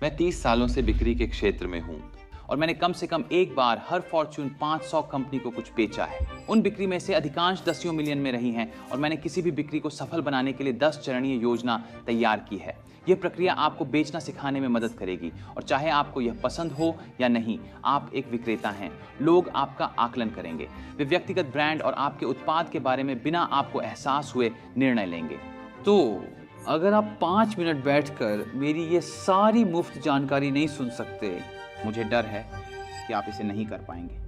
मैं 30 सालों से बिक्री के क्षेत्र में हूँ और मैंने कम से कम एक बार हर फॉर्च्यून 500 कंपनी को कुछ बेचा है। उन बिक्री में से अधिकांश दसियों मिलियन में रही हैं और मैंने किसी भी बिक्री को सफल बनाने के लिए 10 चरणीय योजना तैयार की है। यह प्रक्रिया आपको बेचना सिखाने में मदद करेगी और चाहे आपको यह पसंद हो या नहीं, आप एक विक्रेता हैं। लोग आपका आकलन करेंगे। वे व्यक्तिगत ब्रांड और आपके उत्पाद के बारे में बिना आपको एहसास हुए निर्णय लेंगे। तो अगर आप 5 मिनट बैठकर मेरी ये सारी मुफ्त जानकारी नहीं सुन सकते, मुझे डर है कि आप इसे नहीं कर पाएंगे।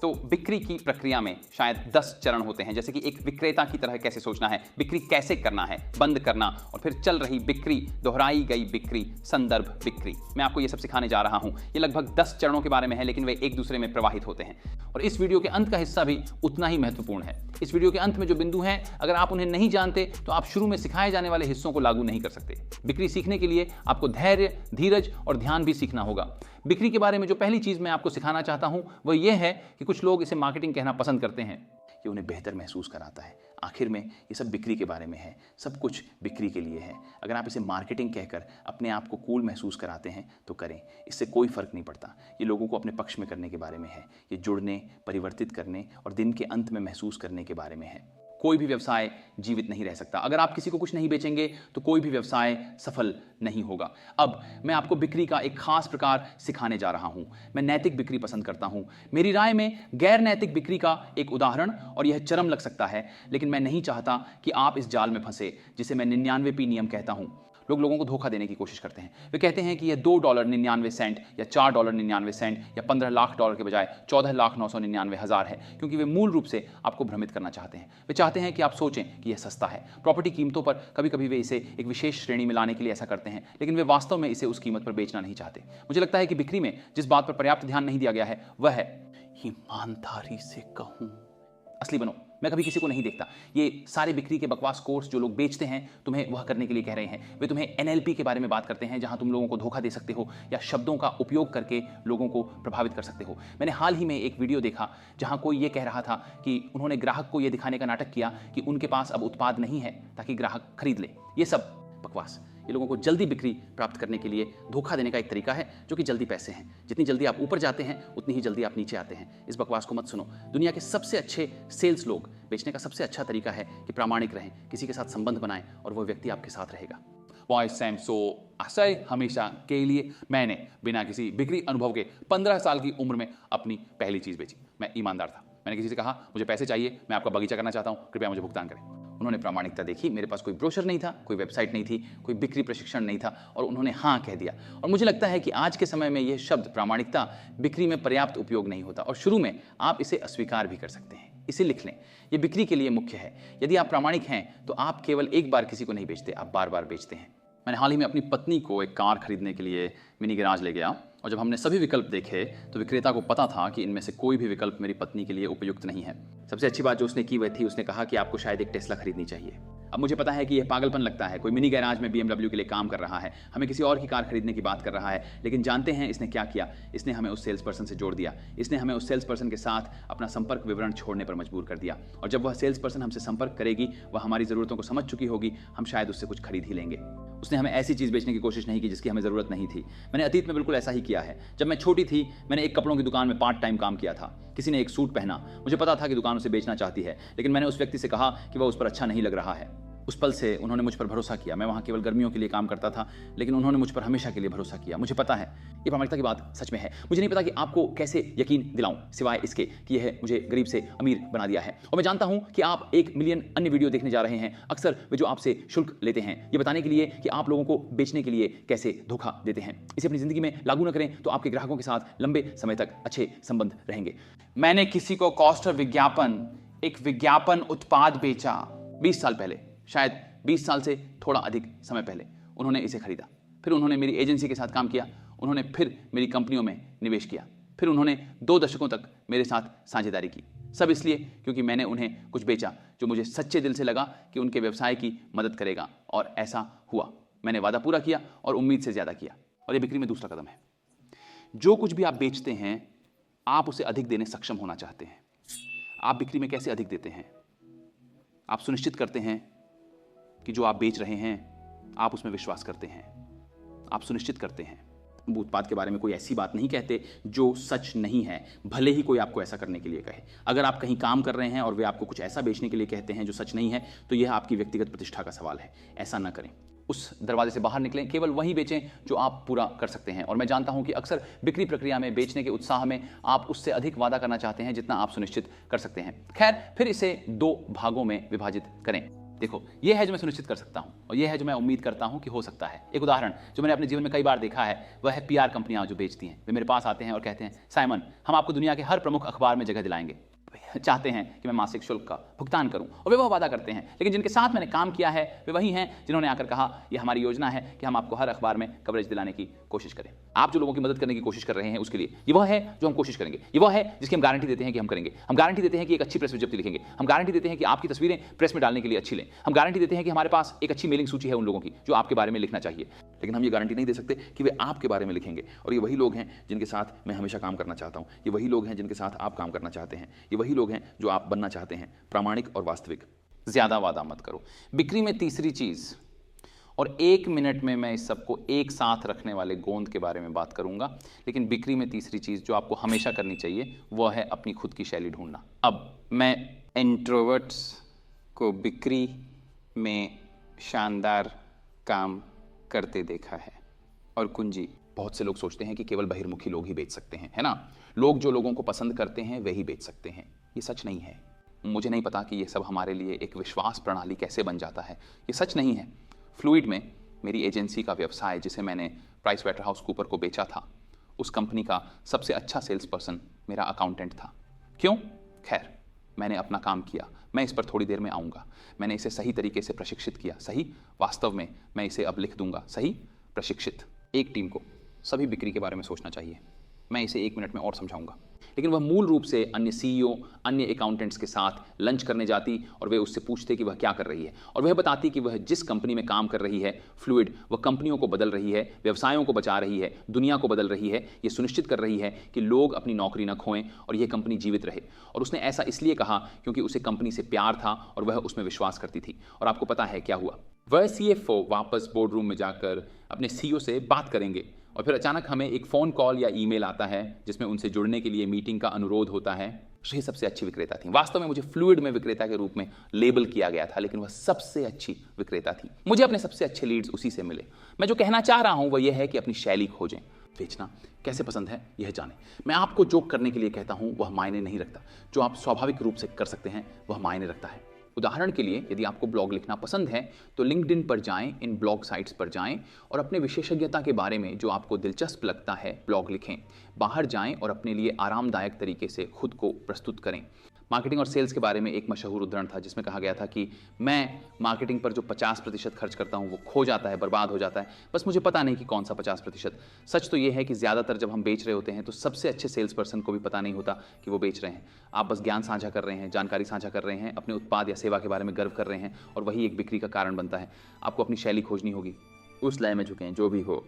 तो बिक्री की प्रक्रिया में शायद 10 चरण होते हैं, जैसे कि एक विक्रेता की तरह कैसे सोचना है, बिक्री कैसे करना है, बंद करना, और फिर चल रही बिक्री, दोहराई गई बिक्री, संदर्भ बिक्री। मैं आपको ये सब सिखाने जा रहा हूं। ये लगभग 10 चरणों के बारे में है, लेकिन वे एक दूसरे में प्रवाहित होते हैं और इस वीडियो के अंत का हिस्सा भी उतना ही महत्वपूर्ण है। इस वीडियो के अंत में जो बिंदु हैं, अगर आप उन्हें नहीं जानते तो आप शुरू में सिखाए जाने वाले हिस्सों को लागू नहीं कर सकते। बिक्री सीखने के लिए आपको धैर्य, धीरज और ध्यान भी सीखना होगा। बिक्री के बारे में जो पहली चीज मैं आपको सिखाना चाहता हूं वह यह है कि कुछ लोग इसे मार्केटिंग कहना पसंद करते हैं। ये उन्हें बेहतर महसूस कराता है। आखिर में ये सब बिक्री के बारे में है, सब कुछ बिक्री के लिए है। अगर आप इसे मार्केटिंग कहकर अपने आप को कूल महसूस कराते हैं तो करें, इससे कोई फर्क नहीं पड़ता। ये लोगों को अपने पक्ष में करने के बारे में है। ये जुड़ने, परिवर्तित करने और दिन के अंत में महसूस करने के बारे में है। कोई भी व्यवसाय जीवित नहीं रह सकता। अगर आप किसी को कुछ नहीं बेचेंगे तो कोई भी व्यवसाय सफल नहीं होगा। अब मैं आपको बिक्री का एक खास प्रकार सिखाने जा रहा हूं। मैं नैतिक बिक्री पसंद करता हूं। मेरी राय में गैर नैतिक बिक्री का एक उदाहरण, और यह चरम लग सकता है, लेकिन मैं नहीं चाहता कि आप इस जाल में फंसे जिसे मैं 99p नियम कहता हूं। लोग लोगों को धोखा देने की कोशिश करते हैं। वे कहते हैं कि यह $2.99 या $4.99 या $15 लाख के बजाय 14,999,000 है, क्योंकि वे मूल रूप से आपको भ्रमित करना चाहते हैं। वे चाहते हैं कि आप सोचें कि यह सस्ता है। प्रॉपर्टी कीमतों पर कभी कभी वे इसे एक विशेष श्रेणी में लाने के लिए ऐसा करते हैं, लेकिन वे वास्तव में इसे उस कीमत पर बेचना नहीं चाहते। मुझे लगता है कि बिक्री में जिस बात पर पर्याप्त ध्यान नहीं दिया गया है वह है ईमानदारी से कहूं, असली बनो। मैं कभी किसी को नहीं देखता। ये सारे बिक्री के बकवास कोर्स जो लोग बेचते हैं तुम्हें वह करने के लिए कह रहे हैं। वे तुम्हें NLP के बारे में बात करते हैं, जहां तुम लोगों को धोखा दे सकते हो या शब्दों का उपयोग करके लोगों को प्रभावित कर सकते हो। मैंने हाल ही में एक वीडियो देखा जहां कोई ये कह रहा था कि उन्होंने ग्राहक को यह दिखाने का नाटक किया कि उनके पास अब उत्पाद नहीं है ताकि ग्राहक खरीद ले। ये सब बकवास। ये लोगों को जल्दी बिक्री प्राप्त करने के लिए धोखा देने का एक तरीका है, जो कि जल्दी पैसे हैं। जितनी जल्दी आप ऊपर जाते हैं उतनी ही जल्दी आप नीचे आते हैं। इस बकवास को मत सुनो। दुनिया के सबसे अच्छे सेल्स लोग, बेचने का सबसे अच्छा तरीका है कि प्रामाणिक रहें, किसी के साथ संबंध बनाएं और वो व्यक्ति आपके साथ रहेगा। वॉइस सैम सो असय हमेशा के लिए मैंने बिना किसी बिक्री अनुभव के 15 साल की उम्र में अपनी पहली चीज बेची। मैं ईमानदार था। मैंने किसी से कहा मुझे पैसे चाहिए, मैं आपका बगीचा करना चाहता हूँ, कृपया मुझे भुगतान करें। उन्होंने प्रामाणिकता देखी। मेरे पास कोई ब्रोशर नहीं था, कोई वेबसाइट नहीं थी, कोई बिक्री प्रशिक्षण नहीं था, और उन्होंने हाँ कह दिया। और मुझे लगता है कि आज के समय में यह शब्द प्रामाणिकता बिक्री में पर्याप्त उपयोग नहीं होता, और शुरू में आप इसे अस्वीकार भी कर सकते हैं। इसे लिख लें, यह बिक्री के लिए मुख्य है। यदि आप प्रामाणिक हैं तो आप केवल एक बार किसी को नहीं बेचते, आप बार बार बेचते हैं। मैंने हाल ही में अपनी पत्नी को एक कार खरीदने के लिए मिनी गैराज ले गया, और जब हमने सभी विकल्प देखे तो विक्रेता को पता था कि इनमें से कोई भी विकल्प मेरी पत्नी के लिए उपयुक्त नहीं है। सबसे अच्छी बात जो उसने की वह थी, उसने कहा कि आपको शायद एक टेस्ला खरीदनी चाहिए। अब मुझे पता है कि यह पागलपन लगता है। कोई मिनी गैराज में BMW के लिए काम कर रहा है, हमें किसी और की कार खरीदने की बात कर रहा है, लेकिन जानते हैं इसने क्या किया? इसने हमें उस सेल्स पर्सन से जोड़ दिया। इसने हमें उस सेल्स पर्सन के साथ अपना संपर्क विवरण छोड़ने पर मजबूर कर दिया, और जब वह सेल्स पर्सन हमसे संपर्क करेगी, वह हमारी ज़रूरतों को समझ चुकी होगी, हम शायद उससे कुछ खरीद ही लेंगे। उसने हमें ऐसी चीज़ बेचने की कोशिश नहीं की जिसकी हमें ज़रूरत नहीं थी। मैंने अतीत में बिल्कुल ऐसा ही किया है। जब मैं छोटी थी, मैंने एक कपड़ों की दुकान में पार्ट टाइम काम किया था। किसी ने एक सूट पहना, मुझे पता था कि दुकान उसे बेचना चाहती है, लेकिन मैंने उस व्यक्ति से कहा कि वह उस पर अच्छा नहीं लग रहा है। उस पल से उन्होंने मुझ पर भरोसा किया। मैं वहाँ केवल गर्मियों के लिए काम करता था, लेकिन उन्होंने मुझ पर हमेशा के लिए भरोसा किया। मुझे पता है ये प्रामाणिकता की बात सच में है। मुझे नहीं पता कि आपको कैसे यकीन दिलाऊं, सिवाय इसके कि यह मुझे गरीब से अमीर बना दिया है। और मैं जानता हूं कि आप 1 मिलियन अन्य वीडियो देखने जा रहे हैं, अक्सर वे जो आपसे शुल्क लेते हैं, ये बताने के लिए कि आप लोगों को बेचने के लिए कैसे धोखा देते हैं। इसे अपनी जिंदगी में लागू न करें तो आपके ग्राहकों के साथ लंबे समय तक अच्छे संबंध रहेंगे। मैंने किसी को कॉस्टर विज्ञापन, एक विज्ञापन उत्पाद बेचा 20 साल पहले, शायद 20 साल से थोड़ा अधिक समय पहले। उन्होंने इसे खरीदा, फिर उन्होंने मेरी एजेंसी के साथ काम किया, उन्होंने फिर मेरी कंपनियों में निवेश किया, फिर उन्होंने 2 दशकों तक मेरे साथ साझेदारी की। सब इसलिए क्योंकि मैंने उन्हें कुछ बेचा जो मुझे सच्चे दिल से लगा कि उनके व्यवसाय की मदद करेगा, और ऐसा हुआ। मैंने वादा पूरा किया और उम्मीद से ज़्यादा किया। और ये बिक्री में दूसरा कदम है। जो कुछ भी आप बेचते हैं, आप उसे अधिक देने सक्षम होना चाहते हैं। आप बिक्री में कैसे अधिक देते हैं? आप सुनिश्चित करते हैं कि जो आप बेच रहे हैं आप उसमें विश्वास करते हैं। आप सुनिश्चित करते हैं। उत्पाद के बारे में कोई ऐसी बात नहीं कहते जो सच नहीं है, भले ही कोई आपको ऐसा करने के लिए कहे। अगर आप कहीं काम कर रहे हैं और वे आपको कुछ ऐसा बेचने के लिए कहते हैं जो सच नहीं है, तो यह आपकी व्यक्तिगत प्रतिष्ठा का सवाल है। ऐसा न करें। उस दरवाजे से बाहर निकलें, केवल वही बेचें जो आप पूरा कर सकते हैं। और मैं जानता हूं कि अक्सर बिक्री प्रक्रिया में बेचने के उत्साह में आप उससे अधिक वादा करना चाहते हैं जितना आप सुनिश्चित कर सकते हैं। खैर, फिर इसे 2 भागों में विभाजित करें। देखो, यह है जो मैं सुनिश्चित कर सकता हूं और यह है जो मैं उम्मीद करता हूं कि हो सकता है। एक उदाहरण जो मैंने अपने जीवन में कई बार देखा है वह है पीआर कंपनियां जो बेचती हैं। वे मेरे पास आते हैं और कहते हैं, साइमन, हम आपको दुनिया के हर प्रमुख अखबार में जगह दिलाएंगे। चाहते हैं कि मैं मासिक शुल्क का भुगतान करूं और वे वह वादा करते हैं, लेकिन जिनके साथ मैंने काम किया है वे वही हैं जिन्होंने आकर कहा, यह हमारी योजना है कि हम आपको हर अखबार में कवरेज दिलाने की कोशिश करें। आप जो लोगों की मदद करने की कोशिश कर रहे हैं उसके लिए ये वह है जो हम कोशिश करेंगे, ये वह है जिसकी हम गारंटी देते हैं कि हम करेंगे। हम गारंटी देते हैं कि एक अच्छी प्रेस विज्ञप्ति लिखेंगे, हम गारंटी देते हैं कि आपकी तस्वीरें प्रेस में डालने के लिए अच्छी लें, हम गारंटी देते हैं कि हमारे पास एक अच्छी मेलिंग सूची है उन लोगों की जो आपके बारे में लिखना चाहिए। लेकिन हम ये गारंटी नहीं दे सकते कि वे आपके बारे में लिखेंगे। और ये वही लोग हैं जिनके साथ मैं हमेशा काम करना चाहता हूँ, ये वही लोग हैं जिनके साथ आप काम करना चाहते हैं, ये वही लोग हैं जो आप बनना चाहते हैं, प्रामाणिक और वास्तविक। ज्यादा वादा मत करो। बिक्री में तीसरी चीज, और 1 मिनट में मैं इस सबको एक साथ रखने वाले गोंद के बारे में बात करूंगा, लेकिन बिक्री में तीसरी चीज जो आपको हमेशा करनी चाहिए वह है अपनी खुद की शैली ढूंढना। अब मैं इंट्रोवर्ट्स को बिक्री में शानदार काम करते देखा है। और कुंजी, बहुत से लोग सोचते हैं कि केवल बहिर्मुखी लोग ही बेच सकते हैं, है ना? लोग जो लोगों को पसंद करते हैं वे ही बेच सकते हैं। ये सच नहीं है। मुझे नहीं पता कि ये सब हमारे लिए एक विश्वास प्रणाली कैसे बन जाता है। ये सच नहीं है। फ्लूइड में मेरी एजेंसी का व्यवसाय जिसे मैंने प्राइसवेटरहाउसकूपर को बेचा था, उस कंपनी का सबसे अच्छा सेल्स पर्सन मेरा अकाउंटेंट था। क्यों? खैर, मैंने अपना काम किया। मैं इस पर थोड़ी देर में आऊँगा। मैंने इसे सही तरीके से प्रशिक्षित किया। सही, वास्तव में मैं इसे अब लिख दूंगा। सही, प्रशिक्षित। एक टीम को सभी बिक्री के बारे में सोचना चाहिए। मैं इसे 1 मिनट में और समझाऊंगा। लेकिन वह मूल रूप से अन्य सीईओ, अन्य अकाउंटेंट्स के साथ लंच करने जाती और वे उससे पूछते कि वह क्या कर रही है, और वह बताती कि वह जिस कंपनी में काम कर रही है, फ्लूइड, वह कंपनियों को बदल रही है, व्यवसायों को बचा रही है, दुनिया को बदल रही है, ये सुनिश्चित कर रही है कि लोग अपनी नौकरी न खोएं और यह कंपनी जीवित रहे। और उसने ऐसा इसलिए कहा क्योंकि उसे कंपनी से प्यार था और वह उसमें विश्वास करती थी। और आपको पता है क्या हुआ? वह सीएफओ वापस बोर्ड रूम में जाकर अपने सीईओ से बात करेंगे और फिर अचानक हमें एक फ़ोन कॉल या ईमेल आता है जिसमें उनसे जुड़ने के लिए मीटिंग का अनुरोध होता है। ये सबसे अच्छी विक्रेता थी। वास्तव में मुझे फ्लूइड में विक्रेता के रूप में लेबल किया गया था, लेकिन वह सबसे अच्छी विक्रेता थी। मुझे अपने सबसे अच्छे लीड्स उसी से मिले। मैं जो कहना चाह रहा हूं वह यह है कि अपनी शैली खोजें। बेचना कैसे पसंद है यह जानें। मैं आपको जो करने के लिए कहता हूं वह मायने नहीं रखता, जो आप स्वाभाविक रूप से कर सकते हैं वह मायने रखता है। उदाहरण के लिए, यदि आपको ब्लॉग लिखना पसंद है तो लिंक्डइन पर जाएं, इन ब्लॉग साइट्स पर जाएं और अपने विशेषज्ञता के बारे में जो आपको दिलचस्प लगता है ब्लॉग लिखें। बाहर जाएं और अपने लिए आरामदायक तरीके से खुद को प्रस्तुत करें। मार्केटिंग और सेल्स के बारे में एक मशहूर उदाहरण था जिसमें कहा गया था कि मैं मार्केटिंग पर जो 50% खर्च करता हूं वो खो जाता है, बर्बाद हो जाता है, बस मुझे पता नहीं कि कौन सा 50%। सच तो ये है कि ज़्यादातर जब हम बेच रहे होते हैं तो सबसे अच्छे सेल्स पर्सन को भी पता नहीं होता कि वो बेच रहे हैं। आप बस ज्ञान साझा कर रहे हैं, जानकारी साझा कर रहे हैं, अपने उत्पाद या सेवा के बारे में गर्व कर रहे हैं, और वही एक बिक्री का कारण बनता है। आपको अपनी शैली खोजनी होगी। उस लय में झुकें जो भी हो।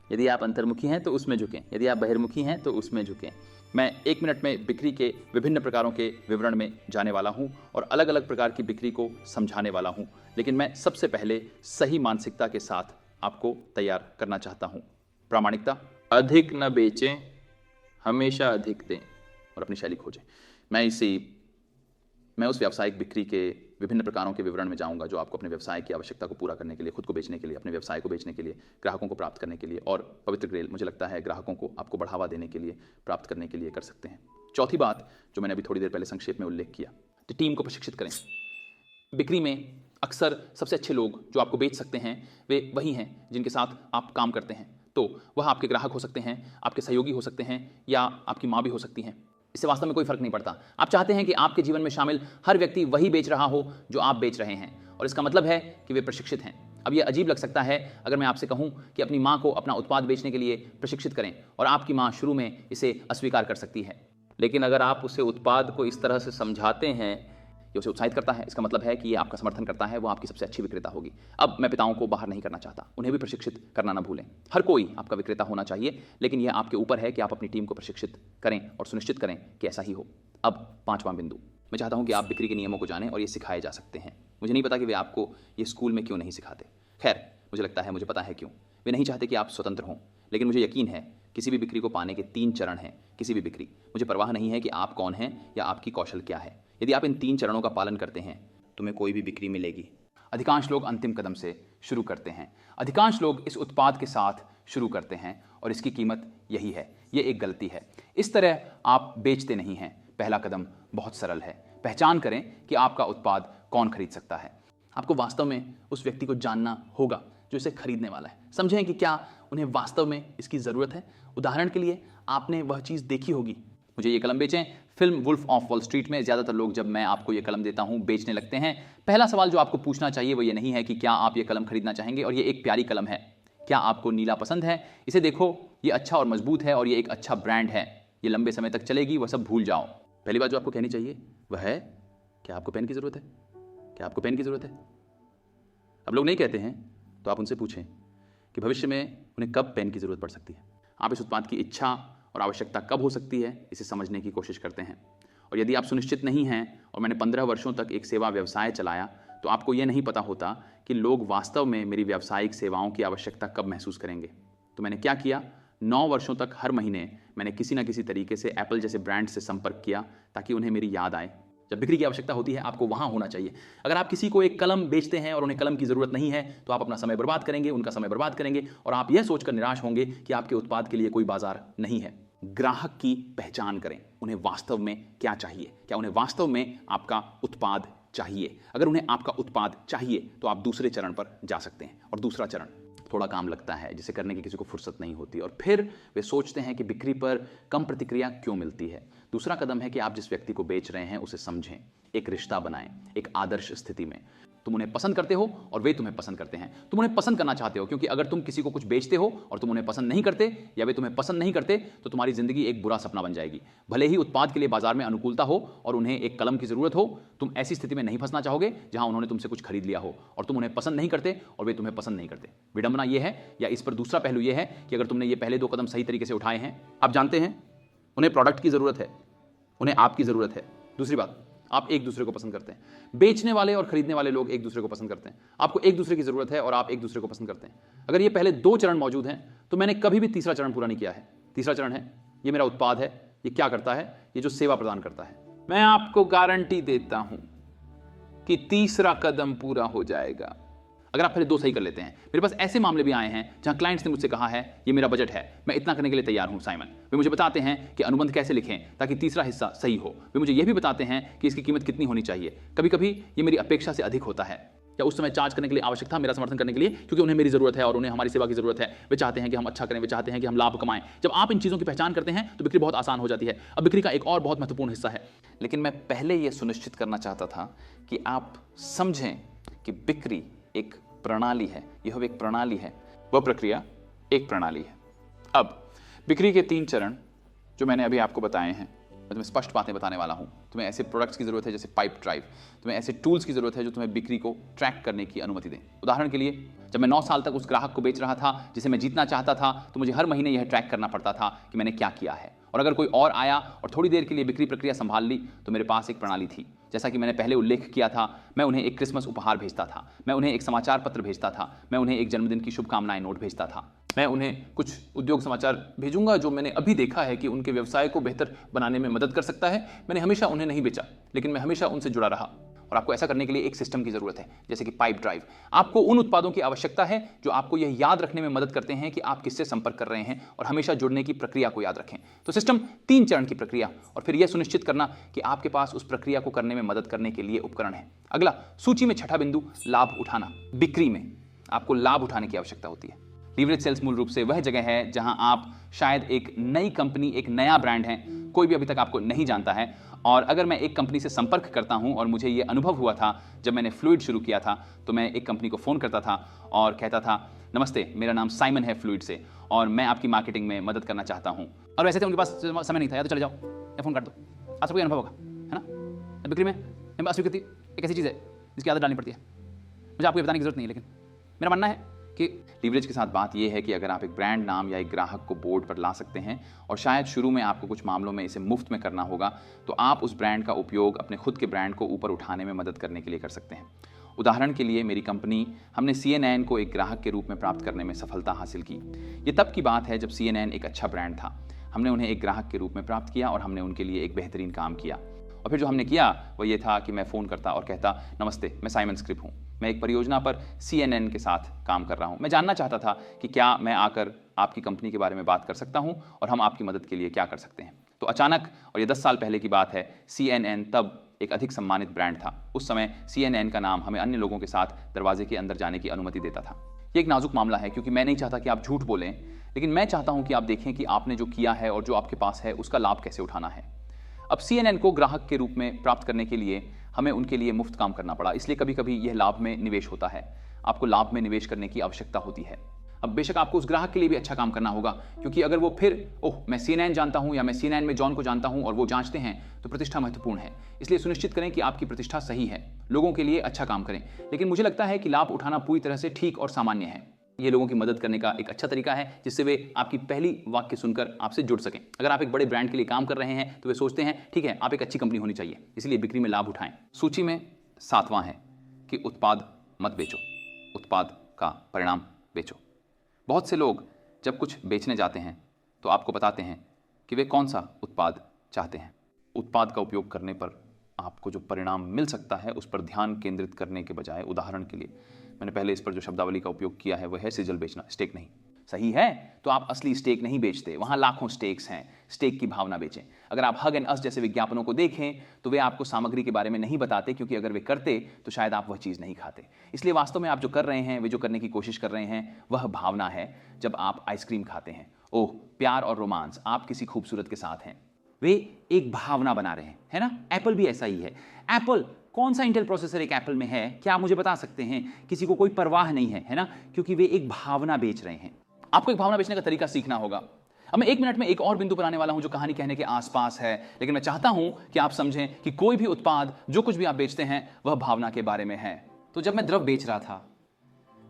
यदि आप अंतर्मुखी हैं तो उसमें झुकें, यदि आप बहिर्मुखी हैं तो उसमें झुकें। मैं 1 मिनट में बिक्री के विभिन्न प्रकारों के विवरण में जाने वाला हूं और अलग अलग प्रकार की बिक्री को समझाने वाला हूं, लेकिन मैं सबसे पहले सही मानसिकता के साथ आपको तैयार करना चाहता हूं। प्रामाणिकता, अधिक न बेचें, हमेशा अधिक दें, और अपनी शैली खोजें। मैं उस व्यावसायिक बिक्री के विभिन्न प्रकारों के विवरण में जाऊंगा जो आपको अपने व्यवसाय की आवश्यकता को पूरा करने के लिए, खुद को बेचने के लिए, अपने व्यवसाय को बेचने के लिए, ग्राहकों को प्राप्त करने के लिए, और पवित्र ग्रेल मुझे लगता है ग्राहकों को आपको बढ़ावा देने के लिए, प्राप्त करने के लिए कर सकते हैं। चौथी बात जो मैंने अभी थोड़ी देर पहले संक्षेप में उल्लेख किया, तो टीम को प्रशिक्षित करें। बिक्री में अक्सर सबसे अच्छे लोग जो आपको बेच सकते हैं वे वही हैं जिनके साथ आप काम करते हैं। तो वह आपके ग्राहक हो सकते हैं, आपके सहयोगी हो सकते हैं, या आपकी माँ भी हो सकती हैं। इससे वास्तव में कोई फर्क नहीं पड़ता। आप चाहते हैं कि आपके जीवन में शामिल हर व्यक्ति वही बेच रहा हो जो आप बेच रहे हैं, और इसका मतलब है कि वे प्रशिक्षित हैं। अब यह अजीब लग सकता है अगर मैं आपसे कहूं कि अपनी माँ को अपना उत्पाद बेचने के लिए प्रशिक्षित करें, और आपकी माँ शुरू में इसे अस्वीकार कर सकती है। लेकिन अगर आप उसे उत्पाद को इस तरह से समझाते हैं, ये उसे उत्साहित करता है, इसका मतलब है कि ये आपका समर्थन करता है, वो आपकी सबसे अच्छी विक्रेता होगी। अब मैं पिताओं को बाहर नहीं करना चाहता, उन्हें भी प्रशिक्षित करना ना भूलें। हर कोई आपका विक्रेता होना चाहिए, लेकिन यह आपके ऊपर है कि आप अपनी टीम को प्रशिक्षित करें और सुनिश्चित करें कि ऐसा ही हो। अब 5वां बिंदु, मैं चाहता हूं कि आप बिक्री के नियमों को जानें और ये सिखाए जा सकते हैं। मुझे नहीं पता कि वे आपको ये स्कूल में क्यों नहीं सिखाते। खैर, मुझे लगता है मुझे पता है क्यों। वे नहीं चाहते कि आप स्वतंत्र हों, लेकिन मुझे यकीन है किसी भी बिक्री को पाने के 3 चरण हैं। किसी भी बिक्री, मुझे परवाह नहीं है कि आप कौन हैं या आपकी कौशल क्या है। यदि आप इन 3 चरणों का पालन करते हैं तुम्हें कोई भी बिक्री मिलेगी। अधिकांश लोग अंतिम कदम से शुरू करते हैं। अधिकांश लोग इस उत्पाद के साथ शुरू करते हैं और इसकी कीमत यही है। ये एक गलती है। इस तरह आप बेचते नहीं हैं। पहला कदम बहुत सरल है। पहचान करें कि आपका उत्पाद कौन खरीद सकता है। आपको वास्तव में उस व्यक्ति को जानना होगा जो इसे खरीदने वाला है। समझें कि क्या उन्हें वास्तव में इसकी ज़रूरत है। उदाहरण के लिए आपने वह चीज़ देखी होगी। मुझे ये कलम बेचें। Film Wolf of Wall Street में ज़्यादातर लोग जब मैं आपको ये कलम देता हूँ बेचने लगते हैं। पहला सवाल जो आपको पूछना चाहिए वो ये नहीं है कि क्या आप ये कलम खरीदना चाहेंगे, और ये एक प्यारी कलम है। क्या आपको नीला पसंद है? इसे देखो, ये अच्छा और मजबूत है और ये एक अच्छा ब्रांड है। ये लंबे समय तक चलेगी, वह सब भूल जाओ। पहली बात जो आपको कहनी चाहिए वह है, क्या आपको पेन की ज़रूरत है? क्या आपको पेन की ज़रूरत है? अब लोग नहीं कहते हैं तो आप उनसे पूछें कि भविष्य में उन्हें कब पेन की ज़रूरत पड़ सकती है। आप इस उत्पाद की इच्छा और आवश्यकता कब हो सकती है, इसे समझने की कोशिश करते हैं। और यदि आप सुनिश्चित नहीं हैं, और मैंने 15 वर्षों तक एक सेवा व्यवसाय चलाया, तो आपको यह नहीं पता होता कि लोग वास्तव में मेरी व्यावसायिक सेवाओं की आवश्यकता कब महसूस करेंगे। तो मैंने क्या किया, 9 वर्षों तक हर महीने मैंने किसी न किसी तरीके से एप्पल जैसे ब्रांड से संपर्क किया ताकि उन्हें मेरी याद आए। जब बिक्री की आवश्यकता होती है आपको वहाँ होना चाहिए। अगर आप किसी को एक कलम बेचते हैं और उन्हें कलम की ज़रूरत नहीं है तो आप अपना समय बर्बाद करेंगे, उनका समय बर्बाद करेंगे, और आप यह सोचकर निराश होंगे कि आपके उत्पाद के लिए कोई बाजार नहीं है। ग्राहक की पहचान करें। उन्हें वास्तव में क्या चाहिए? क्या उन्हें वास्तव में आपका उत्पाद चाहिए? अगर उन्हें आपका उत्पाद चाहिए तो आप दूसरे चरण पर जा सकते हैं। और दूसरा चरण थोड़ा काम लगता है, जिसे करने की किसी को फुर्सत नहीं होती, और फिर वे सोचते हैं कि बिक्री पर कम प्रतिक्रिया क्यों मिलती है। दूसरा कदम है कि आप जिस व्यक्ति को बेच रहे हैं उसे समझें, एक रिश्ता बनाएं, एक आदर्श स्थिति में। तुम उन्हें पसंद करते हो और वे तुम्हें पसंद करते हैं। तुम उन्हें पसंद करना चाहते हो, क्योंकि अगर तुम किसी को कुछ बेचते हो और तुम उन्हें पसंद नहीं करते या वे तुम्हें पसंद नहीं करते तो तुम्हारी जिंदगी एक बुरा सपना बन जाएगी। भले ही उत्पाद के लिए बाजार में अनुकूलता हो और उन्हें एक कलम की जरूरत हो, तुम ऐसी स्थिति में नहीं फंसना चाहोगे जहां उन्होंने तुमसे कुछ खरीद लिया हो और तुम उन्हें पसंद नहीं करते और वे तुम्हें पसंद नहीं करते। विडंबना यह है, या इस पर दूसरा पहलू यह है कि अगर तुमने ये पहले 2 कदम सही तरीके से उठाए हैं, आप जानते हैं उन्हें प्रोडक्ट की जरूरत है, उन्हें आपकी जरूरत है। दूसरी बात, आप एक दूसरे को पसंद करते हैं। बेचने वाले और खरीदने वाले लोग एक दूसरे को पसंद करते हैं। आपको एक दूसरे की जरूरत है और आप एक दूसरे को पसंद करते हैं। अगर ये पहले 2 चरण मौजूद हैं तो मैंने कभी भी तीसरा चरण पूरा नहीं किया है। तीसरा चरण है, ये मेरा उत्पाद है, ये क्या करता है, ये जो सेवा प्रदान करता है। मैं आपको गारंटी देता हूं कि तीसरा कदम पूरा हो जाएगा अगर आप पहले 2 सही कर लेते हैं। मेरे पास ऐसे मामले भी आए हैं जहां क्लाइंट्स ने मुझसे कहा है ये मेरा बजट है, मैं इतना करने के लिए तैयार हूं साइमन। वे मुझे बताते हैं कि अनुबंध कैसे लिखें ताकि तीसरा हिस्सा सही हो। वे मुझे यह भी बताते हैं कि इसकी कीमत कितनी होनी चाहिए। कभी कभी ये मेरी अपेक्षा से अधिक होता है, या उस समय चार्ज करने के लिए आवश्यक था मेरा समर्थन करने के लिए, क्योंकि उन्हें मेरी जरूरत है और उन्हें हमारी सेवा की जरूरत है। वे चाहते हैं कि हम अच्छा करें, वे चाहते हैं कि हम लाभ कमाएं। जब आप इन चीज़ों की पहचान करते हैं तो बिक्री बहुत आसान हो जाती है। अब बिक्री का एक और बहुत महत्वपूर्ण हिस्सा है, लेकिन मैं पहले यह सुनिश्चित करना चाहता था कि आप समझें कि बिक्री एक प्रणाली है। यह एक प्रणाली है, वह प्रक्रिया एक प्रणाली है। अब बिक्री के 3 चरण जो मैंने अभी आपको बताए हैं, मैं तुम्हें स्पष्ट बातें बताने वाला हूं। तुम्हें ऐसे प्रोडक्ट्स की जरूरत है जैसे पाइप ड्राइव, तुम्हें ऐसे टूल्स की जरूरत है जो तुम्हें बिक्री को ट्रैक करने की अनुमति दें। उदाहरण के लिए, जब मैं 9 साल तक उस ग्राहक को बेच रहा था जिसे मैं जीतना चाहता था, तो मुझे हर महीने यह ट्रैक करना पड़ता था कि मैंने क्या किया है। और अगर कोई और आया और थोड़ी देर के लिए बिक्री प्रक्रिया संभाल ली तो मेरे पास एक प्रणाली थी। जैसा कि मैंने पहले उल्लेख किया था, मैं उन्हें एक क्रिसमस उपहार भेजता था, मैं उन्हें एक समाचार पत्र भेजता था, मैं उन्हें एक जन्मदिन की शुभकामनाएं नोट भेजता था, मैं उन्हें कुछ उद्योग समाचार भेजूंगा जो मैंने अभी देखा है कि उनके व्यवसाय को बेहतर बनाने में मदद कर सकता है। मैंने हमेशा उन्हें नहीं बेचा, लेकिन मैं हमेशा उनसे जुड़ा रहा। और आपको ऐसा करने के लिए एक सिस्टम की जरूरत है, जैसे कि पाइप ड्राइव। आपको उन उत्पादों की आवश्यकता है जो आपको यह याद रखने में मदद करते हैं कि आप किससे संपर्क कर रहे हैं, और हमेशा जुड़ने की प्रक्रिया को याद रखें। तो सिस्टम 3 चरण की प्रक्रिया, और फिर यह सुनिश्चित करना कि आपके पास उस प्रक्रिया को करने में मदद करने के लिए उपकरण है। अगला, सूची में 6ठा बिंदु, लाभ उठाना। बिक्री में आपको लाभ उठाने की आवश्यकता होती है। लीवरेज सेल्स मूल रूप से वह जगह है जहां आप शायद एक नई कंपनी, एक नया ब्रांड है, कोई भी अभी तक आपको नहीं जानता है। और अगर मैं एक कंपनी से संपर्क करता हूं, और मुझे यह अनुभव हुआ था जब मैंने फ्लूइड शुरू किया था, तो मैं एक कंपनी को फ़ोन करता था और कहता था, नमस्ते, मेरा नाम साइमन है फ्लूइड से, और मैं आपकी मार्केटिंग में मदद करना चाहता हूं। और वैसे तो उनके पास समय नहीं था, या तो चले जाओ या फ़ोन काट दो। आज कोई अनुभव होगा, है ना। बिक्री में अस्वीकृति एक ऐसी चीज़ है जिसकी आदत डालनी पड़ती है। मुझे आपको बताने की जरूरत नहीं है, लेकिन मेरा मानना है कि लीवरेज के साथ बात यह है कि अगर आप एक ब्रांड नाम या एक ग्राहक को बोर्ड पर ला सकते हैं, और शायद शुरू में आपको कुछ मामलों में इसे मुफ्त में करना होगा, तो आप उस ब्रांड का उपयोग अपने खुद के ब्रांड को ऊपर उठाने में मदद करने के लिए कर सकते हैं। उदाहरण के लिए मेरी कंपनी, हमने CNN को एक ग्राहक के रूप में प्राप्त करने में सफलता हासिल की। ये तब की बात है जब CNN एक अच्छा ब्रांड था। हमने उन्हें एक ग्राहक के रूप में प्राप्त किया और हमने उनके लिए एक बेहतरीन काम किया। और फिर जो हमने किया वो ये था कि मैं फ़ोन करता और कहता, नमस्ते, मैं साइमन स्क्रिप हूँ, मैं एक परियोजना पर CNN के साथ काम कर रहा हूँ। मैं जानना चाहता था कि क्या मैं आकर आपकी कंपनी के बारे में बात कर सकता हूँ और हम आपकी मदद के लिए क्या कर सकते हैं। तो अचानक, और ये 10 साल पहले की बात है, CNN तब एक अधिक सम्मानित ब्रांड था। उस समय CNN का नाम हमें अन्य लोगों के साथ दरवाजे के अंदर जाने की अनुमति देता था। ये एक नाजुक मामला है क्योंकि मैं नहीं चाहता कि आप झूठ बोलें, लेकिन मैं चाहता हूं कि आप देखें कि आपने जो किया है और जो आपके पास है उसका लाभ कैसे उठाना है। अब CNN को ग्राहक के रूप में प्राप्त करने के लिए हमें उनके लिए मुफ्त काम करना पड़ा, इसलिए कभी कभी यह लाभ में निवेश होता है। आपको लाभ में निवेश करने की आवश्यकता होती है। अब बेशक आपको उस ग्राहक के लिए भी अच्छा काम करना होगा, क्योंकि अगर वो फिर मैं CNN जानता हूं या मैं CNN में जॉन को जानता हूं और वो जांचते हैं तो प्रतिष्ठा महत्वपूर्ण है। इसलिए सुनिश्चित करें कि आपकी प्रतिष्ठा सही है, लोगों के लिए अच्छा काम करें। लेकिन मुझे लगता है कि लाभ उठाना पूरी तरह से ठीक और सामान्य है। ये लोगों की मदद करने का एक अच्छा तरीका है जिससे वे आपकी पहली वाक्य सुनकर आपसे जुड़ सकें। अगर आप एक बड़े ब्रांड के लिए काम कर रहे हैं तो वे सोचते हैं ठीक है, आप एक अच्छी कंपनी होनी चाहिए, इसलिए बिक्री में लाभ उठाएं। सूची में 7वां है कि उत्पाद मत बेचो, उत्पाद का परिणाम बेचो। बहुत से लोग जब कुछ बेचने जाते हैं तो आपको बताते हैं कि वे कौन सा उत्पाद चाहते हैं। उत्पाद का उपयोग करने पर आपको जो परिणाम मिल सकता है उस पर ध्यान केंद्रित करने के बजाय, उदाहरण के लिए मैंने पहले इस पर जो शब्दावली का उपयोग किया है वह है सिजल बेचना, स्टेक नहीं। सही है, तो आप असली स्टेक नहीं बेचते, वहाँ लाखों स्टेक्स हैं। स्टेक की भावना बेचें। अगर आप हग एंड अस जैसे विज्ञापनों को देखें तो वे आपको सामग्री के बारे में नहीं बताते, क्योंकि अगर वे करते तो शायद आप वह चीज़ नहीं खाते। इसलिए वास्तव में आप जो कर रहे हैं, वे जो करने की कोशिश कर रहे हैं, वह भावना है। जब आप आइसक्रीम खाते हैं, ओह प्यार और रोमांस, आप किसी खूबसूरत के साथ हैं, वे एक भावना बना रहे हैं, है ना। एप्पल भी ऐसा ही है। एप्पल, कौन सा इंटेल प्रोसेसर एक एप्पल में है, क्या आप मुझे बता सकते हैं? किसी को कोई परवाह नहीं है, है ना, क्योंकि वे एक भावना बेच रहे हैं। आपको एक भावना बेचने का तरीका सीखना होगा। अब मैं 1 मिनट में एक और बिंदु पर आने वाला हूं जो कहानी कहने के आसपास है, लेकिन मैं चाहता हूं कि आप समझें कि कोई भी उत्पाद, जो कुछ भी आप बेचते हैं, वह भावना के बारे में है। तो जब मैं द्रव बेच रहा था,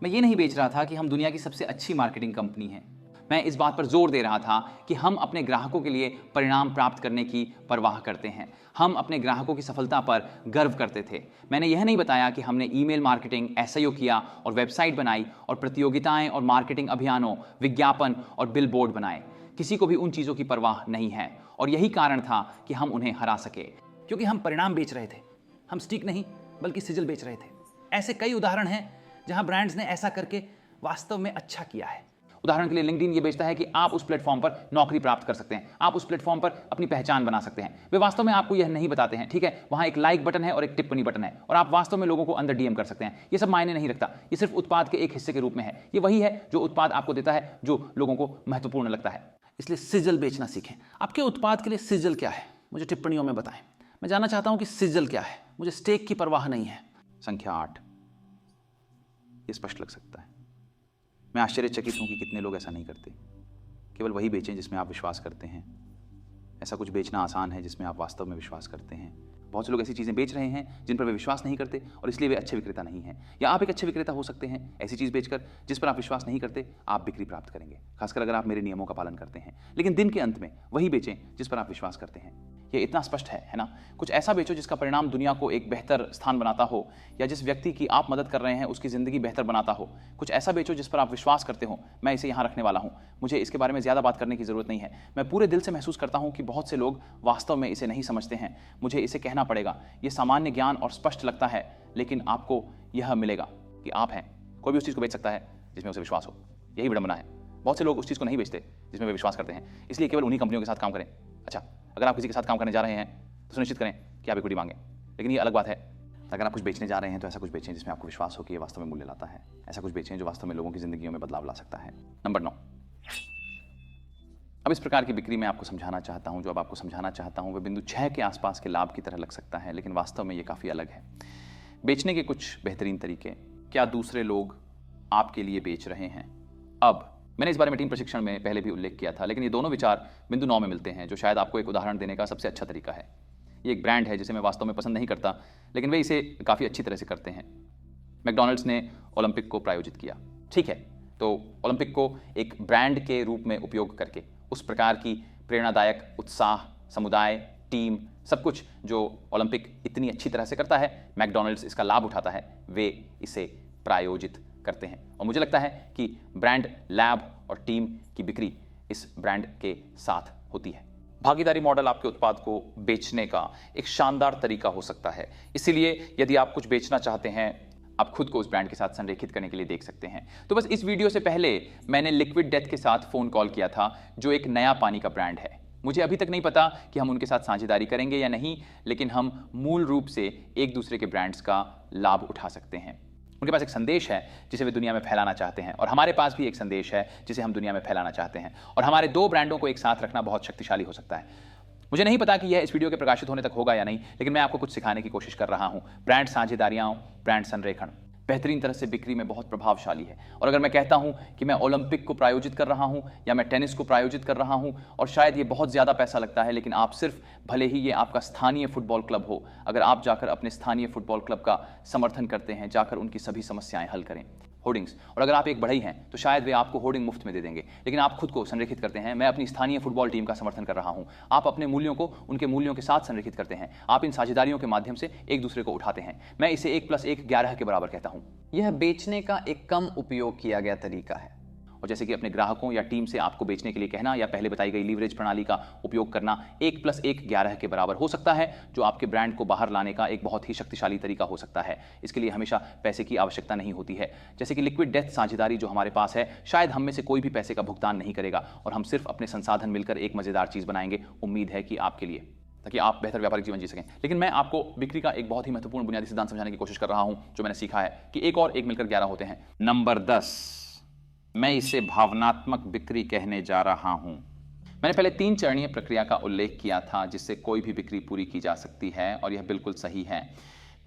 मैं ये नहीं बेच रहा था कि हम दुनिया की सबसे अच्छी मार्केटिंग कंपनी हैं। मैं इस बात पर जोर दे रहा था कि हम अपने ग्राहकों के लिए परिणाम प्राप्त करने की परवाह करते हैं। हम अपने ग्राहकों की सफलता पर गर्व करते थे। मैंने यह नहीं बताया कि हमने ईमेल मार्केटिंग, SEO किया और वेबसाइट बनाई और प्रतियोगिताएं और मार्केटिंग अभियानों, विज्ञापन और बिलबोर्ड बनाए। किसी को भी उन चीज़ों की परवाह नहीं है, और यही कारण था कि हम उन्हें हरा सके, क्योंकि हम परिणाम बेच रहे थे। हम स्टिक नहीं बल्कि सिजल बेच रहे थे। ऐसे कई उदाहरण हैं जहां ब्रांड्स ने ऐसा करके वास्तव में अच्छा किया है। उदाहरण के लिए लिंक्डइन ये बेचता है कि आप उस प्लेटफॉर्म पर नौकरी प्राप्त कर सकते हैं, आप उस प्लेटफॉर्म पर अपनी पहचान बना सकते हैं। वे वास्तव में आपको यह नहीं बताते हैं, ठीक है, वहां एक लाइक बटन है और एक टिप्पणी बटन है, और आप वास्तव में लोगों को अंदर DM कर सकते हैं। ये सब मायने नहीं रखता, ये सिर्फ उत्पाद के एक हिस्से के रूप में है। ये वही है जो उत्पाद आपको देता है, जो लोगों को महत्वपूर्ण लगता है। इसलिए सिजल बेचना सीखें। आपके उत्पाद के लिए सिजल क्या है, मुझे टिप्पणियों में बताएं। मैं जानना चाहता हूं कि सिजल क्या है। मुझे स्टेक की परवाह नहीं है। संख्या 8, ये स्पष्ट लग सकता है। मैं आश्चर्यचकित हूं कि कितने लोग ऐसा नहीं करते। केवल वही बेचें जिसमें आप विश्वास करते हैं। ऐसा कुछ बेचना आसान है जिसमें आप वास्तव में विश्वास करते हैं। बहुत से लोग ऐसी चीज़ें बेच रहे हैं जिन पर वे विश्वास नहीं करते, और इसलिए वे अच्छे विक्रेता नहीं हैं। या आप एक अच्छे विक्रेता हो सकते हैं। ऐसी चीज़ बेचकर जिस पर आप विश्वास नहीं करते, आप बिक्री प्राप्त करेंगे, खासकर अगर आप मेरे नियमों का पालन करते हैं। लेकिन दिन के अंत में वही बेचें जिस पर आप विश्वास करते हैं। ये इतना स्पष्ट है ना। कुछ ऐसा बेचो जिसका परिणाम दुनिया को एक बेहतर स्थान बनाता हो, या जिस व्यक्ति की आप मदद कर रहे हैं उसकी ज़िंदगी बेहतर बनाता हो। कुछ ऐसा बेचो जिस पर आप विश्वास करते हो। मैं इसे यहाँ रखने वाला हूँ, मुझे इसके बारे में ज़्यादा बात करने की ज़रूरत नहीं है। मैं पूरे दिल से महसूस करता हूँ कि बहुत से लोग वास्तव में इसे नहीं समझते हैं। मुझे इसे कहना पड़ेगा। ये सामान्य ज्ञान और स्पष्ट लगता है, लेकिन आपको यह मिलेगा कि आप हैं। कोई भी उस चीज़ को बेच सकता है जिसमें उसे विश्वास हो। यही विडंबना है। बहुत से लोग उस चीज़ को नहीं बेचते जिसमें वे विश्वास करते हैं, इसलिए केवल उन्हीं कंपनियों के साथ काम करें। अच्छा, अगर आप किसी के साथ काम करने जा रहे हैं तो सुनिश्चित करें कि आप इक्विटी मांगें। लेकिन ये अलग बात है, अगर आप कुछ बेचने जा रहे हैं तो ऐसा कुछ बेचें जिसमें आपको विश्वास हो कि ये वास्तव में मूल्य लाता है। ऐसा कुछ बेचें जो वास्तव में लोगों की जिंदगियों में बदलाव ला सकता है। नंबर 9, अब इस प्रकार की बिक्री मैं आपको समझाना चाहता हूं। जो अब आपको समझाना चाहता हूं वह बिंदु 6 के आसपास के लाभ की तरह लग सकता है, लेकिन वास्तव में ये काफ़ी अलग है। बेचने के कुछ बेहतरीन तरीके। क्या दूसरे लोग आपके लिए बेच रहे हैं? अब मैंने इस बारे में टीम प्रशिक्षण में पहले भी उल्लेख किया था, लेकिन ये दोनों विचार बिंदु 9 में मिलते हैं, जो शायद आपको एक उदाहरण देने का सबसे अच्छा तरीका है। ये एक ब्रांड है जिसे मैं वास्तव में पसंद नहीं करता, लेकिन वे इसे काफ़ी अच्छी तरह से करते हैं। मैकडॉनल्ड्स ने ओलंपिक को प्रायोजित किया, ठीक है, तो ओलंपिक को एक ब्रांड के रूप में उपयोग करके उस प्रकार की प्रेरणादायक उत्साह, समुदाय टीम, सब कुछ जो ओलंपिक इतनी अच्छी तरह से करता है, मैकडॉनल्ड्स इसका लाभ उठाता है, वे इसे प्रायोजित करते हैं। और मुझे लगता है कि ब्रांड, लैब और टीम की बिक्री इस ब्रांड के साथ होती है। भागीदारी मॉडल आपके उत्पाद को बेचने का एक शानदार तरीका हो सकता है। इसीलिए यदि आप कुछ बेचना चाहते हैं, आप खुद को उस ब्रांड के साथ संरेखित करने के लिए देख सकते हैं। तो बस इस वीडियो से पहले मैंने लिक्विड डेथ के साथ फ़ोन कॉल किया था, जो एक नया पानी का ब्रांड है। मुझे अभी तक नहीं पता कि हम उनके साथ साझेदारी करेंगे या नहीं, लेकिन हम मूल रूप से एक दूसरे के ब्रांड्स का लाभ उठा सकते हैं। उनके पास एक संदेश है जिसे वे दुनिया में फैलाना चाहते हैं, और हमारे पास भी एक संदेश है जिसे हम दुनिया में फैलाना चाहते हैं, और हमारे दो ब्रांडों को एक साथ रखना बहुत शक्तिशाली हो सकता है। मुझे नहीं पता कि यह इस वीडियो के प्रकाशित होने तक होगा या नहीं, लेकिन मैं आपको कुछ सिखाने की कोशिश कर रहा हूं। ब्रांड साझेदारियां, ब्रांड संरेखण बेहतरीन तरह से बिक्री में बहुत प्रभावशाली है। और अगर मैं कहता हूं कि मैं ओलंपिक को प्रायोजित कर रहा हूं या मैं टेनिस को प्रायोजित कर रहा हूं, और शायद ये बहुत ज़्यादा पैसा लगता है, लेकिन आप सिर्फ, भले ही ये आपका स्थानीय फुटबॉल क्लब हो, अगर आप जाकर अपने स्थानीय फुटबॉल क्लब का समर्थन करते हैं, जाकर उनकी सभी समस्याएं हल करें, होर्डिंग्स, और अगर आप एक बढ़ई हैं तो शायद वे आपको होर्डिंग मुफ्त में दे देंगे, लेकिन आप खुद को संरेखित करते हैं, मैं अपनी स्थानीय फुटबॉल टीम का समर्थन कर रहा हूं। आप अपने मूल्यों को उनके मूल्यों के साथ संरेखित करते हैं, आप इन साझेदारियों के माध्यम से एक दूसरे को उठाते हैं। मैं इसे 1+1 11 के बराबर कहता हूं। यह बेचने का एक कम उपयोग किया गया तरीका है। और जैसे कि अपने ग्राहकों या टीम से आपको बेचने के लिए कहना या पहले बताई गई लीवरेज प्रणाली का उपयोग करना 1+1 11 के बराबर हो सकता है, जो आपके ब्रांड को बाहर लाने का एक बहुत ही शक्तिशाली तरीका हो सकता है। इसके लिए हमेशा पैसे की आवश्यकता नहीं होती है। जैसे कि लिक्विड डेथ साझेदारी जो हमारे पास है, शायद हम में से कोई भी पैसे का भुगतान नहीं करेगा, और हम सिर्फ अपने संसाधन मिलकर एक मजेदार चीज बनाएंगे, उम्मीद है कि आपके लिए, ताकि आप बेहतर व्यापारिक जीवन जी सकें। लेकिन मैं आपको बिक्री का एक बहुत ही महत्वपूर्ण बुनियादी सिद्धांत समझाने की कोशिश कर रहा हूं, जो मैंने सीखा है कि 1 और 1 मिलकर 11 होते हैं। नंबर 10, मैं इसे भावनात्मक बिक्री कहने जा रहा हूं। मैंने पहले 3 चरणीय प्रक्रिया का उल्लेख किया था, जिससे कोई भी बिक्री पूरी की जा सकती है, और यह बिल्कुल सही है।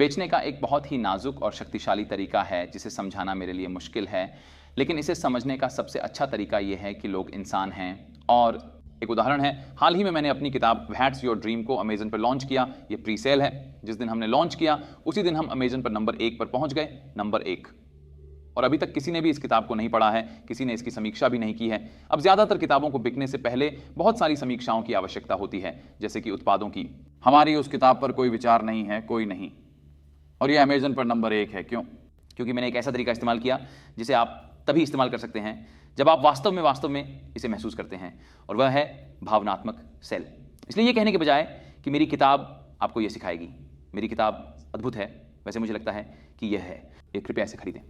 बेचने का एक बहुत ही नाजुक और शक्तिशाली तरीका है, जिसे समझाना मेरे लिए मुश्किल है, लेकिन इसे समझने का सबसे अच्छा तरीका यह है कि लोग इंसान हैं। और एक उदाहरण है, हाल ही में मैंने अपनी किताब दैट्स योर ड्रीम को अमेजन पर लॉन्च किया। ये प्री सेल है। जिस दिन हमने लॉन्च किया, उसी दिन हम अमेजन पर नंबर 1 पर पहुंच गए, नंबर 1। और अभी तक किसी ने भी इस किताब को नहीं पढ़ा है, किसी ने इसकी समीक्षा भी नहीं की है। अब ज़्यादातर किताबों को बिकने से पहले बहुत सारी समीक्षाओं की आवश्यकता होती है, जैसे कि उत्पादों की। हमारी उस किताब पर कोई विचार नहीं है, कोई नहीं, और ये अमेजन पर नंबर 1 है। क्यों? क्योंकि मैंने एक ऐसा तरीका इस्तेमाल किया जिसे आप तभी इस्तेमाल कर सकते हैं जब आप वास्तव में इसे महसूस करते हैं, और वह है भावनात्मक सेल। इसलिए ये कहने के बजाय कि मेरी किताब आपको ये सिखाएगी, मेरी किताब अद्भुत है, वैसे मुझे लगता है कि यह है, ये कृपया इसे खरीदें।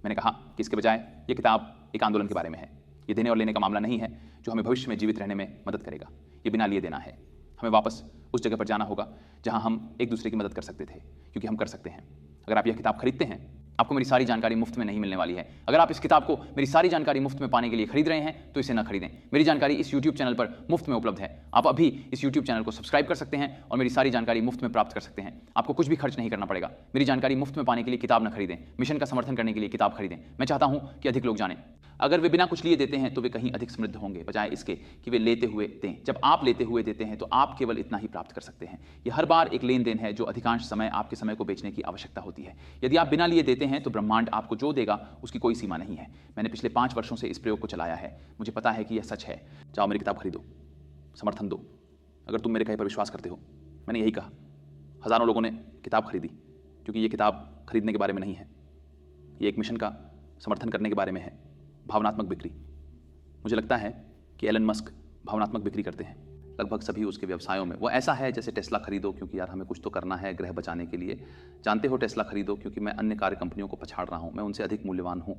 मैंने कहा कि इसके बजाय ये किताब एक आंदोलन के बारे में है। ये देने और लेने का मामला नहीं है जो हमें भविष्य में जीवित रहने में मदद करेगा। ये बिना लिए देना है। हमें वापस उस जगह पर जाना होगा जहां हम एक दूसरे की मदद कर सकते थे, क्योंकि हम कर सकते हैं। अगर आप यह किताब खरीदते हैं, आपको मेरी सारी जानकारी मुफ्त में नहीं मिलने वाली है। अगर आप इस किताब को मेरी सारी जानकारी मुफ्त में पाने के लिए खरीद रहे हैं, तो इसे ना खरीदें। मेरी जानकारी इस YouTube चैनल पर मुफ्त में उपलब्ध है। आप अभी इस YouTube चैनल को सब्सक्राइब कर सकते हैं और मेरी सारी जानकारी मुफ्त में प्राप्त कर सकते हैं। आपको कुछ भी खर्च नहीं करना पड़ेगा। मेरी जानकारी मुफ्त में पाने के लिए किताब ना खरीदें, मिशन का समर्थन करने के लिए किताब खरीदें। मैं चाहता हूं कि अधिक लोग जानें। अगर वे बिना कुछ लिए देते हैं तो वे कहीं अधिक समृद्ध होंगे, बजाय इसके कि वे लेते हुए दें। जब आप लेते हुए देते हैं तो आप केवल इतना ही प्राप्त कर सकते हैं। यह हर बार एक लेन देन है, जो अधिकांश समय आपके समय को बेचने की आवश्यकता होती है। यदि आप बिना लिए देते हैं तो ब्रह्मांड आपको जो देगा उसकी कोई सीमा नहीं है। मैंने पिछले 5 वर्षों से इस प्रयोग को चलाया है। मुझे पता है कि यह सच है। जाओ मेरी किताब खरीदो, समर्थन दो। अगर तुम मेरे कहे पर विश्वास करते हो, मैंने यही कहा। हजारों लोगों ने किताब खरीदी, क्योंकि ये किताब खरीदने के बारे में नहीं है, ये एक मिशन का समर्थन करने के बारे में है, भावनात्मक बिक्री। मुझे लगता है कि एलन मस्क भावनात्मक बिक्री करते हैं लगभग सभी उसके व्यवसायों में। वो ऐसा है जैसे टेस्ला खरीदो क्योंकि यार हमें कुछ तो करना है ग्रह बचाने के लिए। जानते हो, टेस्ला खरीदो क्योंकि मैं अन्य कार कंपनियों को पछाड़ रहा हूँ, मैं उनसे अधिक मूल्यवान हूँ।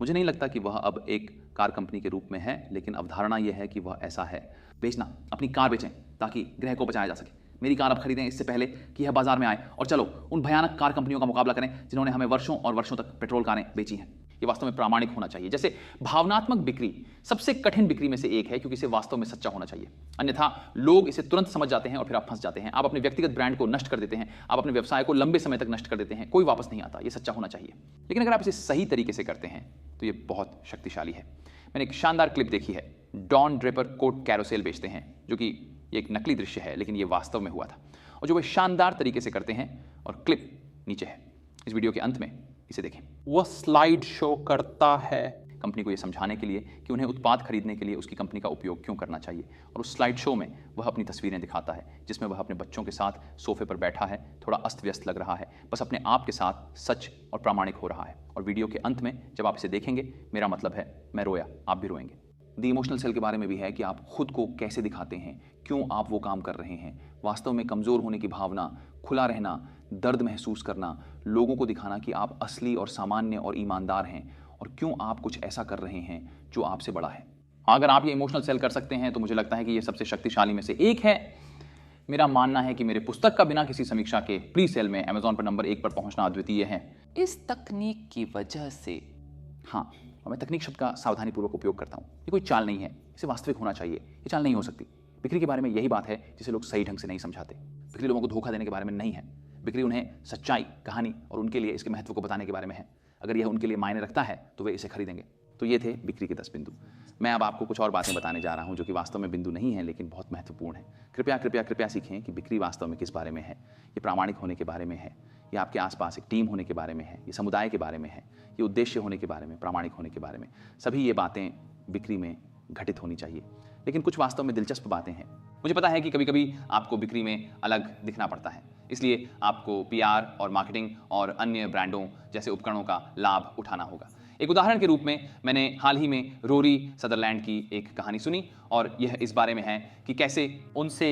मुझे नहीं लगता कि वह अब एक कार कंपनी के रूप में है, लेकिन अवधारणा यह है कि वह ऐसा है। बेचना, अपनी कार बेचें ताकि ग्रह को बचाया जा सके। मेरी कार अब खरीदें इससे पहले कि यह बाजार में आए, और चलो उन भयानक कार कंपनियों का मुकाबला करें जिन्होंने हमें वर्षों और वर्षों तक पेट्रोल कारें बेची हैं। ये वास्तव में प्रामाणिक होना चाहिए। जैसे भावनात्मक बिक्री सबसे कठिन बिक्री में से एक है, क्योंकि इसे वास्तव में सच्चा होना चाहिए। अन्यथा लोग इसे तुरंत समझ जाते हैं और फिर आप फंस जाते हैं। आप अपने व्यक्तिगत ब्रांड को नष्ट कर देते हैं, आप अपने व्यवसाय को लंबे समय तक नष्ट कर देते हैं, कोई वापस नहीं आता। ये सच्चा होना चाहिए। लेकिन अगर आप इसे सही तरीके से करते हैं तो ये बहुत शक्तिशाली है। मैंने एक शानदार क्लिप देखी है। डॉन ड्रेपर कोट कैरोसेल बेचते हैं, जो कि एक नकली दृश्य है, लेकिन ये वास्तव में हुआ था, और जो वे शानदार तरीके से करते हैं। और क्लिप नीचे है। इस वीडियो के अंत में इसे देखें। वह स्लाइड शो करता है कंपनी को ये समझाने के लिए कि उन्हें उत्पाद खरीदने के लिए उसकी कंपनी का उपयोग क्यों करना चाहिए। और उस स्लाइड शो में वह अपनी तस्वीरें दिखाता है जिसमें वह अपने बच्चों के साथ सोफे पर बैठा है, थोड़ा अस्त व्यस्त लग रहा है, बस अपने आप के साथ सच और प्रामाणिक हो रहा है। और वीडियो के अंत में जब आप इसे देखेंगे, मेरा मतलब है मैं रोया, आप भी रोएंगे। द इमोशनल सेल के बारे में भी है कि आप खुद को कैसे दिखाते हैं, क्यों आप वो काम कर रहे हैं, वास्तव में कमज़ोर होने की भावना, खुला रहना, दर्द महसूस करना, लोगों को दिखाना कि आप असली और सामान्य और ईमानदार हैं, और क्यों आप कुछ ऐसा कर रहे हैं जो आपसे बड़ा है। अगर आप ये इमोशनल सेल कर सकते हैं तो मुझे लगता है कि ये सबसे शक्तिशाली में से एक है। मेरा मानना है कि मेरे पुस्तक का बिना किसी समीक्षा के प्री सेल में अमेजॉन पर नंबर 1 पर पहुंचना अद्वितीय है। इस तकनीक की वजह से हाँ, और मैं तकनीक शब्द का सावधानीपूर्वक उपयोग करता हूँ। ये कोई चाल नहीं है, इसे वास्तविक होना चाहिए। ये चाल नहीं हो सकती। बिक्री के बारे में यही बात है जिसे लोग सही ढंग से नहीं समझाते। बिक्री लोगों को धोखा देने के बारे में नहीं है। बिक्री उन्हें सच्चाई, कहानी और उनके लिए इसके महत्व को बताने के बारे में है। अगर यह उनके लिए मायने रखता है तो वे इसे खरीदेंगे। तो ये थे बिक्री के 10 बिंदु। मैं अब आपको कुछ और बातें बताने जा रहा हूँ जो कि वास्तव में बिंदु नहीं है लेकिन बहुत महत्वपूर्ण है। कृपया कृपया कृपया सीखें कि बिक्री वास्तव में किस बारे में है। ये प्रामाणिक होने के बारे में है, ये आपके आसपास एक टीम होने के बारे में है, ये समुदाय के बारे में है, ये उद्देश्य होने के बारे में, प्रामाणिक होने के बारे में। सभी ये बातें बिक्री में घटित होनी चाहिए। लेकिन कुछ वास्तव में दिलचस्प बातें हैं। मुझे पता है कि कभी कभी आपको बिक्री में अलग दिखना पड़ता है, इसलिए आपको पीआर और मार्केटिंग और अन्य ब्रांडों जैसे उपकरणों का लाभ उठाना होगा। एक उदाहरण के रूप में मैंने हाल ही में रोरी सदरलैंड की एक कहानी सुनी और यह इस बारे में है कि कैसे उनसे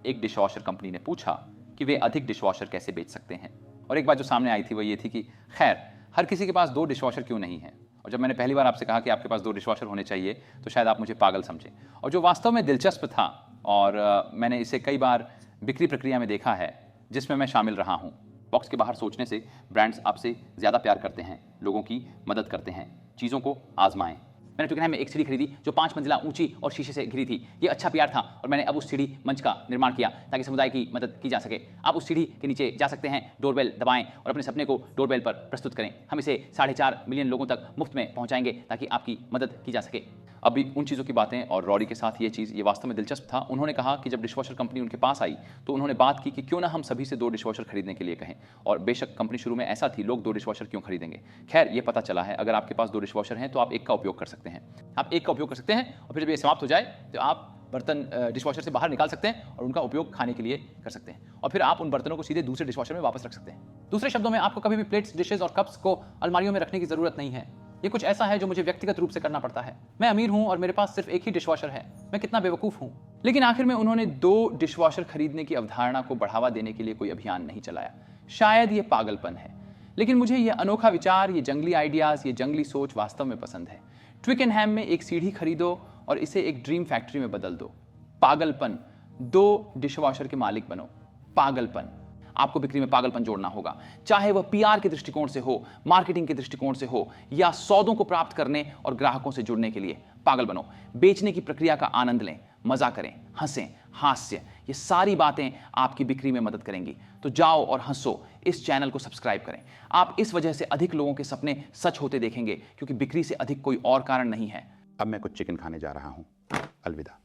एक डिशवॉशर कंपनी ने पूछा कि वे अधिक डिशवॉशर कैसे बेच सकते हैं। और एक बात जो सामने आई थी वो ये थी कि खैर हर किसी के पास 2 डिशवॉशर क्यों नहीं है। और जब मैंने पहली बार आपसे कहा कि आपके पास 2 डिशवॉशर होने चाहिए तो शायद आप मुझे पागल समझे। और जो वास्तव में दिलचस्प था, और मैंने इसे कई बार बिक्री प्रक्रिया में देखा है जिसमें मैं शामिल रहा हूँ। बॉक्स के बाहर सोचने से ब्रांड्स आपसे ज़्यादा प्यार करते हैं, लोगों की मदद करते हैं, चीज़ों को आजमाएं। मैंने ट्विकनहैम में एक सीढ़ी खरीदी जो 5 मंजिला ऊंची और शीशे से घिरी थी। ये अच्छा पीआर था और मैंने अब उस सीढ़ी मंच का निर्माण किया ताकि समुदाय की मदद की जा सके। आप उस सीढ़ी के नीचे जा सकते हैं, डोरबेल दबाएं और अपने सपने को डोरबेल पर प्रस्तुत करें। हम इसे 4.5 मिलियन लोगों तक मुफ्त में पहुंचाएंगे ताकि आपकी मदद की जा सके। अब भी उन चीज़ों की बातें और रॉरी के साथ ये चीज़, ये वास्तव में दिलचस्प था। उन्होंने कहा कि जब डिशवॉशर कंपनी उनके पास आई तो उन्होंने बात की कि क्यों ना हम सभी से 2 डिशवॉशर खरीदने के लिए कहें। और बेशक कंपनी शुरू में ऐसा थी, लोग 2 डिशवॉशर क्यों खरीदेंगे। खैर ये पता चला है अगर आपके पास 2 डिशवॉशर हैं तो आप एक का उपयोग कर सकते हैं। आप एक का उपयोग कर सकते हैं और फिर जब ये समाप्त हो जाए तो आप बर्तन डिशवॉशर से बाहर निकाल सकते हैं और उनका उपयोग खाने के लिए कर सकते हैं। और फिर आप उन बर्तनों को सीधे दूसरे डिशवॉशर में वापस रख सकते हैं। दूसरे शब्दों में आपको कभी भी प्लेट्स, डिशेज और कप्स को अलमारियों में रखने की जरूरत नहीं है। ये कुछ ऐसा है जो मुझे व्यक्तिगत रूप से करना पड़ता है। मैं अमीर हूं और मेरे पास सिर्फ एक ही डिशवॉशर है। मैं कितना बेवकूफ़ हूं। लेकिन आखिर में उन्होंने 2 डिशवॉशर खरीदने की अवधारणा को बढ़ावा देने के लिए कोई अभियान नहीं चलाया। शायद ये पागलपन है, लेकिन मुझे ये अनोखा विचार, ये जंगली आइडियाज़, ये जंगली सोच वास्तव में पसंद है। ट्विकनहैम में एक सीढ़ी खरीदो और इसे एक ड्रीम फैक्ट्री में बदल दो। पागलपन। 2 डिशवॉशर के मालिक बनो। पागलपन। आपको बिक्री में पागलपन जोड़ना होगा, चाहे वह पीआर के दृष्टिकोण से हो, मार्केटिंग के दृष्टिकोण से हो, या सौदों को प्राप्त करने और ग्राहकों से जुड़ने के लिए। पागल बनो। बेचने की प्रक्रिया का आनंद लें, मजा करें, हंसें, हास्य, ये सारी बातें आपकी बिक्री में मदद करेंगी। तो जाओ और हंसो। इस चैनल को सब्सक्राइब करें। आप इस वजह से अधिक लोगों के सपने सच होते देखेंगे, क्योंकि बिक्री से अधिक कोई और कारण नहीं है। अब मैं कुछ चिकन खाने जा रहा हूं। अलविदा।